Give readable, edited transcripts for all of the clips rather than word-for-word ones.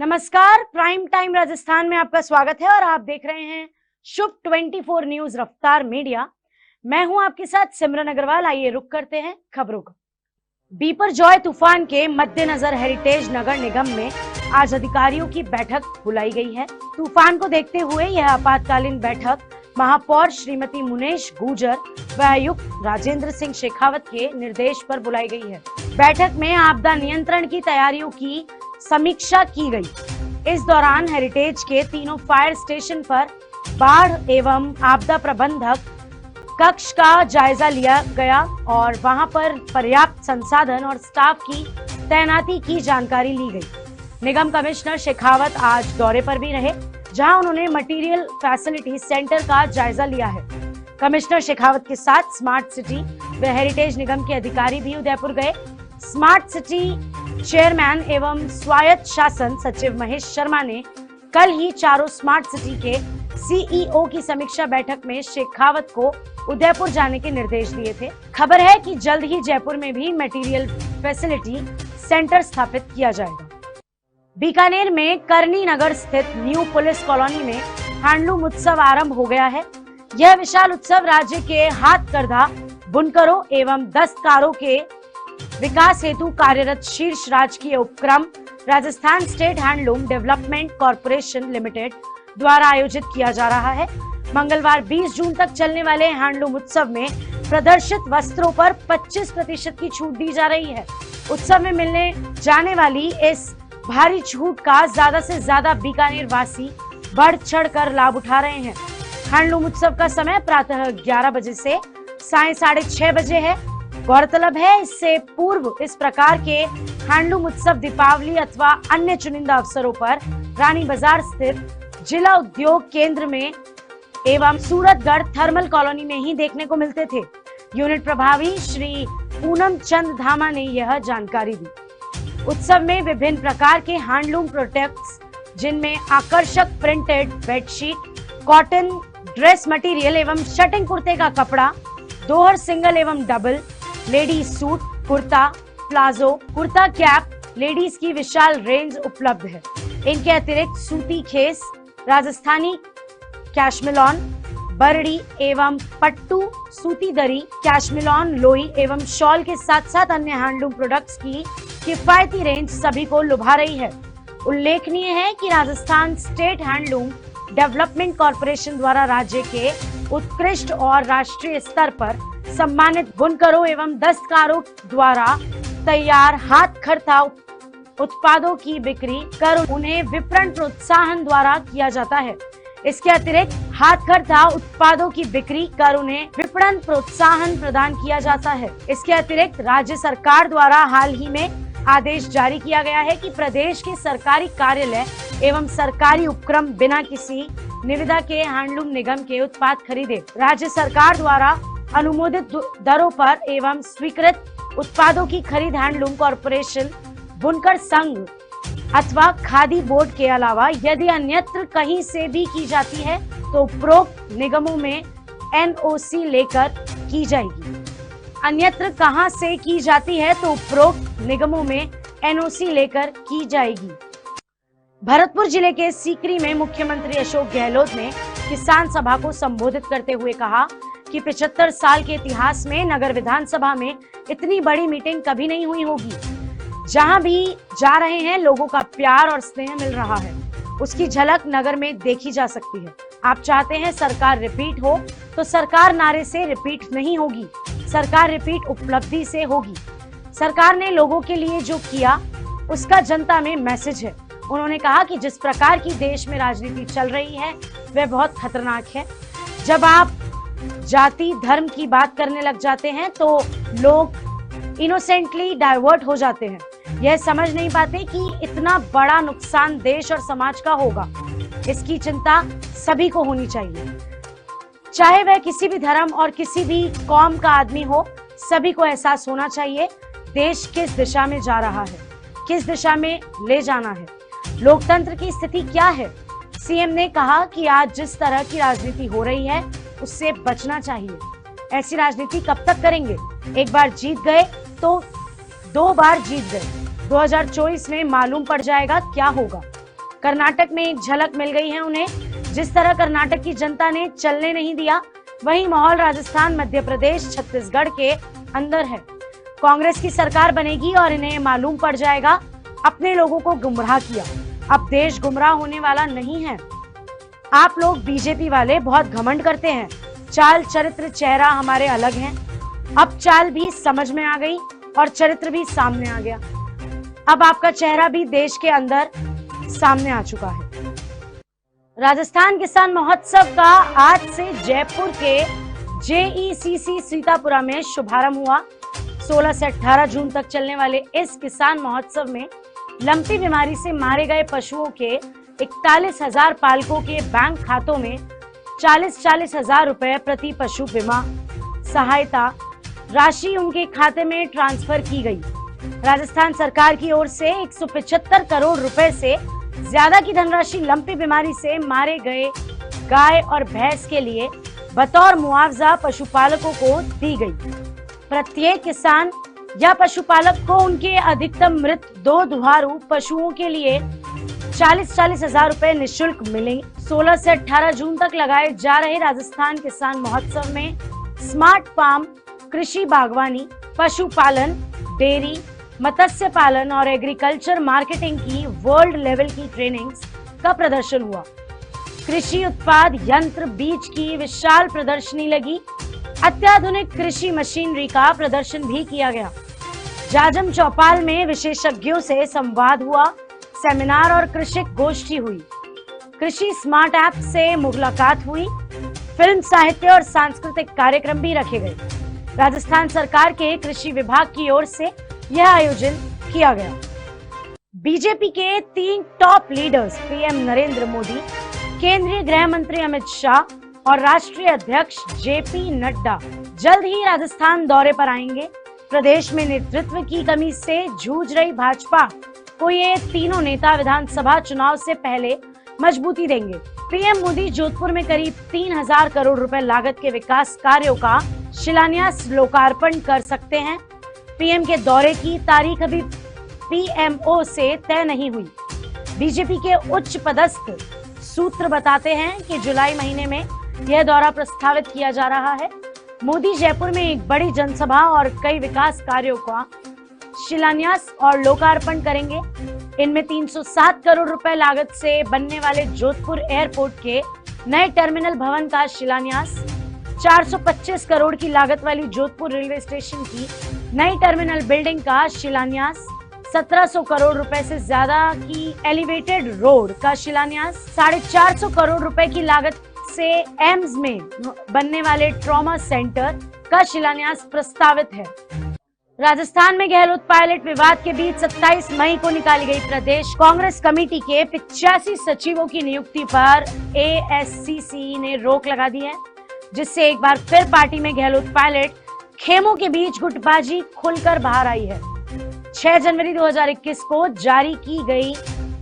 नमस्कार, prime time Rajasthan में आपका स्वागत है और आप देख रहे हैं शुभ 24 न्यूज रफ्तार मीडिया। मैं हूं आपके साथ सिमरन अग्रवाल। आइए रुक करते हैं खबरों को। बिपरजॉय तूफान के मद्देनजर हेरिटेज नगर निगम में आज अधिकारियों की बैठक बुलाई गई है। तूफान को देखते हुए यह आपातकालीन बैठक महापौर श्रीमती मुनेश गुर्जर व आयुक्त राजेंद्र सिंह शेखावत के निर्देश पर बुलाई गई है। बैठक में आपदा नियंत्रण की तैयारियों की समीक्षा की गई। इस दौरान हेरिटेज के तीनों फायर स्टेशन पर बाढ़ एवं आपदा प्रबंधक कक्ष का जायजा लिया गया और वहां पर पर्याप्त संसाधन और स्टाफ की तैनाती की जानकारी ली गई। निगम कमिश्नर शेखावत आज दौरे पर भी रहे, जहां उन्होंने मटेरियल फैसिलिटी सेंटर का जायजा लिया है। कमिश्नर शेखावत के साथ स्मार्ट सिटी व हेरिटेज निगम के अधिकारी भी उदयपुर गए। स्मार्ट सिटी चेयरमैन एवं स्वायत्त शासन सचिव महेश शर्मा ने कल ही चारों स्मार्ट सिटी के सीईओ की समीक्षा बैठक में शेखावत को उदयपुर जाने के निर्देश दिए थे। खबर है कि जल्द ही जयपुर में भी मटेरियल फैसिलिटी सेंटर स्थापित किया जाएगा। बीकानेर में करनी नगर स्थित न्यू पुलिस कॉलोनी में हैंडलूम उत्सव आरंभ हो गया है। यह विशाल उत्सव राज्य के हाथकरघा बुनकरों एवं दस्तकारों के विकास हेतु कार्यरत शीर्ष राजकीय उपक्रम Rajasthan state handloom development corporation limited द्वारा आयोजित किया जा रहा है। मंगलवार 20 जून तक चलने वाले हैंडलूम उत्सव में प्रदर्शित वस्त्रों पर 25% की छूट दी जा रही है। उत्सव में मिलने जाने वाली इस भारी छूट का ज्यादा से ज्यादा बीकानेर वासी बढ़ चढ़ कर लाभ उठा रहे हैं। हैंडलूम उत्सव का समय प्रातः 11 बजे से साय 6:30 बजे है। गौरतलब है, इससे पूर्व इस प्रकार के हैंडलूम उत्सव दीपावली अथवा अन्य चुनिंदा अवसरों पर रानी बाजार स्थित जिला उद्योग केंद्र में एवं सूरतगढ़ थर्मल कॉलोनी में ही देखने को मिलते थे। यूनिट प्रभारी श्री पूनम चंद धामा ने यह जानकारी दी। उत्सव में विभिन्न प्रकार के हैंडलूम प्रोडक्ट्स, जिनमें आकर्षक printed bedsheet, cotton dress material एवं शर्टिंग कुर्ते का कपड़ा, दोहर सिंगल एवं double, ladies suit, kurta, palazzo, kurta cap, ladies की विशाल रेंज उपलब्ध है। इनके अतिरिक्त सूती खेस, राजस्थानी कैशमिलॉन, बरड़ी एवं पट्टू, सूती दरी, कैशमिलॉन, लोई एवं शॉल के साथ साथ अन्य हैंडलूम प्रोडक्ट्स की किफायती रेंज सभी को लुभा रही है। उल्लेखनीय है कि Rajasthan state handloom development corporation द्वारा राज्य के उत्कृष्ट और राष्ट्रीय स्तर पर सम्मानित बुनकरों एवं दस्तकारों द्वारा तैयार हाथकरघा उत्पादों की बिक्री कर उन्हें विपणन प्रोत्साहन द्वारा किया जाता है। इसके अतिरिक्त हाथकरघा उत्पादों की बिक्री कर उन्हें विपणन प्रोत्साहन प्रदान किया जाता है। इसके अतिरिक्त राज्य सरकार द्वारा हाल ही में आदेश जारी किया गया है कि प्रदेश के सरकारी कार्यालय एवं सरकारी उपक्रम बिना किसी निविदा के हैंडलूम निगम के उत्पाद खरीदे। राज्य सरकार द्वारा अनुमोदित दरों पर एवं स्वीकृत उत्पादों की खरीद हैंडलूम कॉर्पोरेशन, बुनकर संघ अथवा खादी बोर्ड के अलावा यदि अन्यत्र कहीं से भी की जाती है तो उपरोक्त निगमों में एनओसी लेकर की जाएगी। अन्यत्र कहां से की जाती है तो उपरोक्त निगमों में एनओसी लेकर की जाएगी। भरतपुर जिले के सीकरी में मुख्यमंत्री अशोक गहलोत ने किसान सभा को संबोधित करते हुए कहा कि 75 साल के इतिहास में नगर विधानसभा में इतनी बड़ी मीटिंग कभी नहीं हुई होगी। जहां भी जा रहे हैं लोगों का प्यार और स्नेह मिल रहा है, उसकी झलक नगर में देखी जा सकती है। आप चाहते हैं सरकार रिपीट हो, तो सरकार नारे से रिपीट नहीं होगी, सरकार रिपीट उपलब्धि से होगी। सरकार ने लोगों के लिए जो किया उसका जनता में मैसेज है। उन्होंने कहा कि जिस प्रकार की देश में राजनीति चल रही है वह बहुत खतरनाक है। जब आप जाति धर्म की बात करने लग जाते हैं तो लोग इनोसेंटली डाइवर्ट हो जाते हैं। यह समझ नहीं पाते कि इतना बड़ा नुकसान देश और समाज का होगा। इसकी चिंता सभी को होनी चाहिए, चाहे वह किसी भी धर्म और किसी भी कौम का आदमी हो। सभी को एहसास होना चाहिए देश किस दिशा में जा रहा है, किस दिशा में ले जाना है, लोकतंत्र की स्थिति क्या है। सीएम ने कहा कि आज जिस तरह की राजनीति हो रही है उससे बचना चाहिए। ऐसी राजनीति कब तक करेंगे? एक बार जीत गए तो 2 बार जीत गए। 2024 में मालूम पड़ जाएगा क्या होगा। कर्नाटक में एक झलक मिल गई है उन्हें। जिस तरह कर्नाटक की जनता ने चलने नहीं दिया, वही माहौल राजस्थान, मध्य प्रदेश, छत्तीसगढ़ के अंदर है। कांग्रेस की सरकार बनेगी और इन्हें मालूम पड़ जाएगा अपने लोगों को गुमराह किया। अब देश गुमराह होने वाला नहीं है। आप लोग बीजेपी वाले बहुत घमंड करते हैं, चाल, चरित्र, चेहरा हमारे अलग हैं। अब चाल भी समझ में आ गई और चरित्र भी सामने आ गया। अब आपका चेहरा भी देश के अंदर सामने आ चुका है। राजस्थान किसान महोत्सव का आज से जयपुर के JECC सीतापुरा में शुभारंभ हुआ। 16 से 18 जून तक चलने वाले इस किसान महोत्सव में लंपी बीमारी से मारे गए पशुओं के 41,000 पालकों के बैंक खातों में 40-40 हजार रुपए प्रति पशु बीमा सहायता राशि उनके खाते में ट्रांसफर की गई। राजस्थान सरकार की ओर से 175 करोड़ रुपए से ज्यादा की धनराशि लंपी बीमारी से मारे गए गाय और भैंस के लिए बतौर मुआवजा पशुपालकों को दी गई। प्रत्येक किसान या पशुपालक को उनके अधिकतम मृत 2 दुधारू पशुओं के लिए 40-40 हजार रुपए निःशुल्क मिलेंगे। 16 से 18 जून तक लगाए जा रहे राजस्थान किसान महोत्सव में स्मार्ट फार्म, कृषि बागवानी, पशुपालन, डेयरी, मत्स्य पालन और एग्रीकल्चर मार्केटिंग की वर्ल्ड लेवल की ट्रेनिंग्स का प्रदर्शन हुआ। कृषि उत्पाद, यंत्र, बीज की विशाल प्रदर्शनी लगी। अत्याधुनिक कृषि मशीनरी का प्रदर्शन भी किया गया। जाजम चौपाल में विशेषज्ञों से संवाद हुआ। सेमिनार और कृषि गोष्ठी हुई। कृषि स्मार्ट ऐप से मुलाकात हुई। फिल्म, साहित्य और सांस्कृतिक कार्यक्रम भी रखे गए। राजस्थान सरकार के कृषि विभाग की ओर से यह आयोजन किया गया। बीजेपी के 3 top leaders PM Narendra Modi, केंद्रीय गृह मंत्री अमित शाह और राष्ट्रीय अध्यक्ष JP नड्डा जल्द ही राजस्थान दौरे पर आएंगे। प्रदेश में नेतृत्व की कमी से जूझ रही भाजपा को ये तीनों नेता विधानसभा चुनाव से पहले मजबूती देंगे। PM मोदी जोधपुर में करीब 3,000 करोड़ रुपए लागत के विकास कार्यों का शिलान्यास, लोकार्पण कर सकते हैं। PM के दौरे की तारीख अभी PMO से तय नहीं हुई। बीजेपी के उच्च पदस्थ सूत्र बताते हैं कि जुलाई महीने में यह दौरा प्रस्तावित किया जा रहा है। मोदी जयपुर में एक बड़ी जनसभा और कई विकास कार्यों का शिलान्यास और लोकार्पण करेंगे। इनमें 307 करोड़ रुपए लागत से बनने वाले जोधपुर एयरपोर्ट के नए टर्मिनल भवन का शिलान्यास, 425 करोड़ की लागत वाली जोधपुर रेलवे स्टेशन की नई टर्मिनल बिल्डिंग का शिलान्यास, 1700 करोड़ रुपए से ज्यादा की एलिवेटेड रोड का शिलान्यास, 450 करोड़ रुपए की लागत से एम्स में बनने वाले ट्रॉमा सेंटर का शिलान्यास प्रस्तावित है। राजस्थान में गहलोत पायलट विवाद के बीच 27 मई को निकाली गई प्रदेश कांग्रेस कमेटी के 85 सचिवों की नियुक्ति पर ASCC ने रोक लगा दी है, जिससे एक बार फिर पार्टी में गहलोत पायलट खेमों के बीच गुटबाजी खुलकर बाहर आई है। 6 जनवरी 2021 को जारी की गई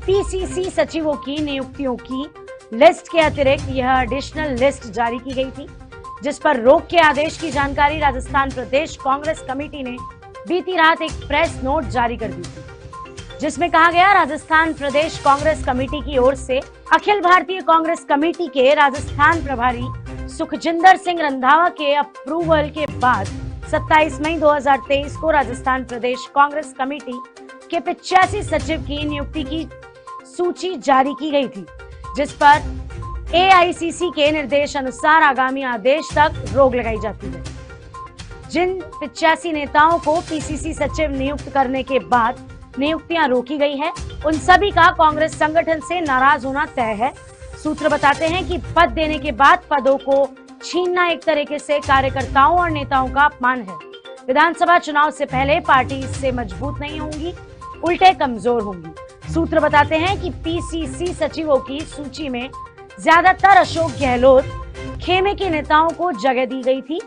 PCC सचिवों की नियुक्तियों की लिस्ट के अतिरिक्त यह एडिशनल लिस्ट जारी की गई थी, जिस पर रोक के आदेश की जानकारी राजस्थान प्रदेश कांग्रेस कमेटी ने बीती रात एक प्रेस नोट जारी कर दी थी, जिसमें कहा गया राजस्थान प्रदेश कांग्रेस कमेटी की ओर से अखिल भारतीय कांग्रेस कमेटी के राजस्थान प्रभारी सुखजिंदर सिंह रंधावा के अप्रूवल के बाद 27 मई 2023 को राजस्थान प्रदेश कांग्रेस कमेटी के 85 सचिव की नियुक्ति की सूची जारी की गई थी, जिस पर AICC के निर्देश अनुसार आगामी आदेश तक रोक लगाई जाती है। जिन 85 नेताओं को PCC सचिव नियुक्त करने के बाद नियुक्तियां रोकी गई है, उन सभी का कांग्रेस संगठन से नाराज होना तय है। सूत्र बताते हैं कि पद देने के बाद पदों को छीनना एक तरीके से कार्यकर्ताओं और नेताओं का अपमान है। विधानसभा चुनाव से पहले पार्टी इससे मजबूत नहीं होंगी, उल्टे कमजोर होंगी। सूत्र बताते हैं कि PCC सचिवों की सूची में ज्यादातर अशोक गहलोत खेमे के नेताओं को जगह दी गई थी।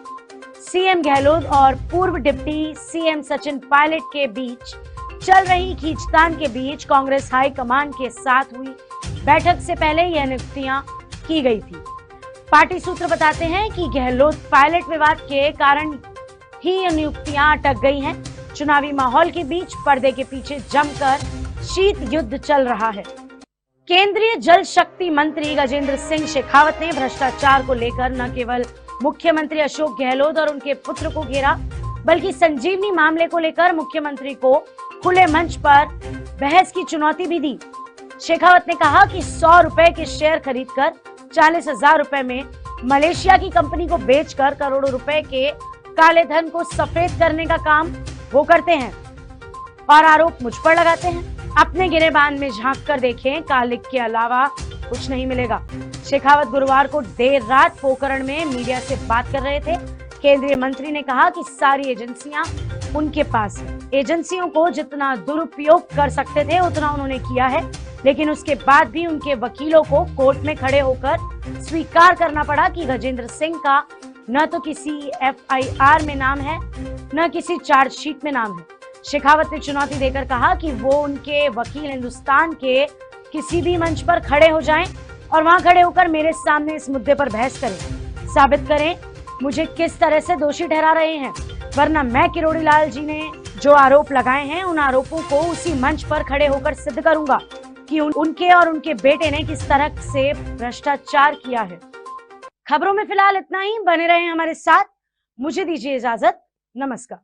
CM गहलोत और पूर्व डिप्टी CM सचिन पायलट के बीच चल रही खींचतान के बीच कांग्रेस हाईकमान के साथ हुई बैठक से पहले यह नियुक्तियां की गई थी। पार्टी सूत्र बताते हैं कि गहलोत पायलट विवाद के कारण ही ये नियुक्तियां अटक गई हैं। चुनावी माहौल के बीच पर्दे के पीछे जमकर शीत युद्ध चल रहा है। केंद्रीय जल शक्ति मंत्री गजेंद्र सिंह शेखावत ने भ्रष्टाचार को लेकर न केवल मुख्यमंत्री अशोक गहलोत और उनके पुत्र को घेरा, बल्कि संजीवनी मामले को लेकर मुख्यमंत्री को खुले मंच पर बहस की चुनौती भी दी। शेखावत ने कहा कि 100 रुपए के शेयर खरीदकर 40,000 रुपए में मलेशिया की कंपनी को बेचकर करोड़ों रुपए के काले धन को सफेद करने का काम वो करते हैं और आरोप मुझ पर लगाते हैं। अपने गिरेबान में झांक कर देखें, कालिक के अलावा कुछ नहीं मिलेगा। शेखावत गुरुवार को देर रात पोखरण में मीडिया से बात कर रहे थे। केंद्रीय मंत्री ने कहा कि सारी एजेंसियां उनके पास है। एजेंसियों को जितना दुरुपयोग कर सकते थे उतना उन्होंने किया है, लेकिन उसके बाद भी उनके वकीलों को कोर्ट में खड़े होकर स्वीकार करना पड़ा कि गजेंद्र सिंह का न तो किसी FIR में नाम है, न किसी चार्जशीट में नाम है। शेखावत ने चुनौती देकर कहा कि वो उनके वकील हिंदुस्तान के किसी भी मंच पर खड़े हो जाएं और वहां खड़े होकर मेरे सामने इस मुद्दे पर बहस करें, साबित करें मुझे किस तरह से दोषी ठहरा रहे हैं, वरना मैं किरोड़ी लाल जी ने जो आरोप लगाए हैं उन आरोपों को उसी मंच पर खड़े होकर सिद्ध करूंगा कि उनके और उनके बेटे ने किस तरह से भ्रष्टाचार किया है। खबरों में फिलहाल इतना ही। बने रहे हमारे साथ, मुझे दीजिए इजाजत। नमस्कार।